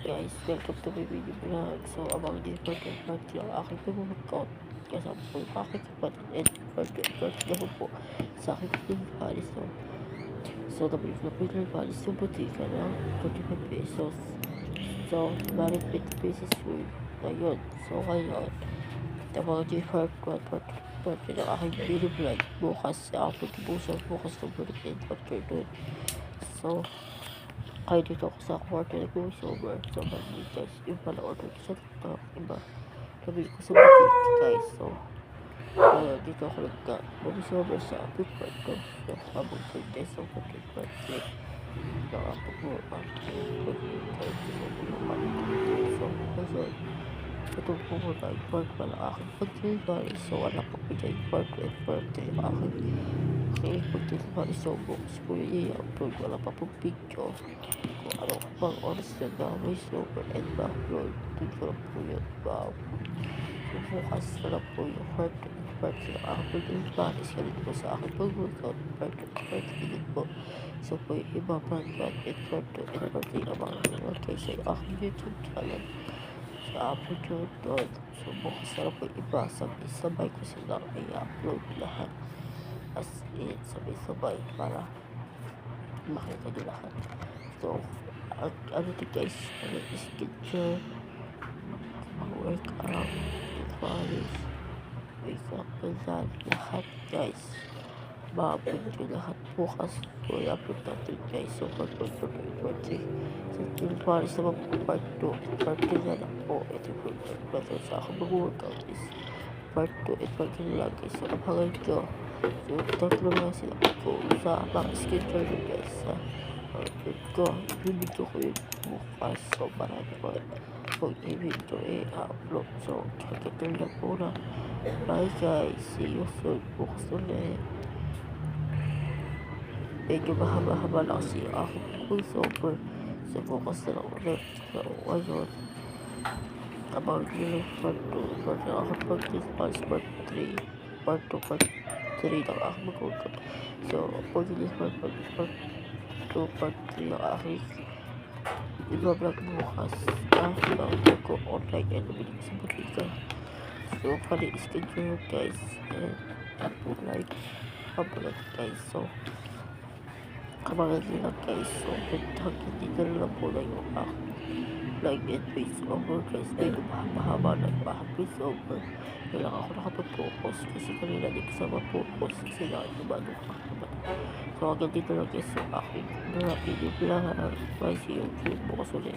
guys, welcome to my video vlog. So, abang din po yung part yung aking pag-workout. Kasama po yung aking kapatid and part na po sa aking pag-valis. So, nabalik na po yung valis yung butika ng 45 pesos. So, balik 50 pesos yun. Ayun. So, ngayon, abang din part yung aking video vlog. Bukas, upload bukas ng balik and part doon. So, kaya dito ako sa kwarto na voiceover. So, balik guys, yung pala order ko sa TikTok. Iba, nabili ko sa boutique guys. So, dito ako nagka-voiceover sa upload part ko. So, habang po guys, so, upload part ko. Nakapag-work part ko. So, kasi, ito po muna yung part pala aking pag-delivery. So, anak ko po dyan yung part 2 and part 3 yung aking pag-delivery. So, bukas po yung i-upload. Wala pa pong video. Kung ano pang oras na na voiceover and backload. Doon ko lang po yun. So, bukas na lang po yung part 2 and part 3 yung aking pag-delivery. Ganit po sa aking pag-workout. Part 2 and part 3 din po. So, po yung iba part 1 and part 2 and part 3 yung mga nilagay sa aking YouTube channel. Sa upload yun doon. So, bukas na lang po iba. Sabay ko sila i-upload lahat. As in, sabay-sabay para makita nyo lahat. So, ano to guys, schedule, workout, advice, wake up, and that, lahat guys. Ma-upload nyo lahat bukas po i-upload natin guys. So, part 1, part 2, part 3. So, yung paris naman po part 2, part 3 na lang po. Ito po yung part sa akin mag-workout is part 2 at part 3 lang guys. So, abangan nyo. So, tatlo na sila ko sa mga schedule nyo guys. Sa outfit ko, i-video ko yung bukas. So, marami po kung i-video i-upload. So, check it lang po na. Bye guys, see you soon. Bukas ulit. Medyo mahaba-haba lang kasi yung aking voiceover. So, bukas na lang ulit. So, ayun. About yung part 2, part na aking pag-response, part 3, part 2, part 3 ng aking mag-workout. So, pag-response, part 2, part 3 ng aking iba-vlog bukas. So, ko online and nabili ko sa butika. So, pali-schedule guys. And, like, guys. So, kamangan nila guys. So, dito na lang po na yung vlog and voiceover guys. Medyo mahaba na yung voiceover. Kailangan ako nakapag-focus kasi kanina di ko sa ma-focus kasi nakikibado ka naman. So, hanggang dito lang guys yung aking video vlog. Bye, see you bukas ulit.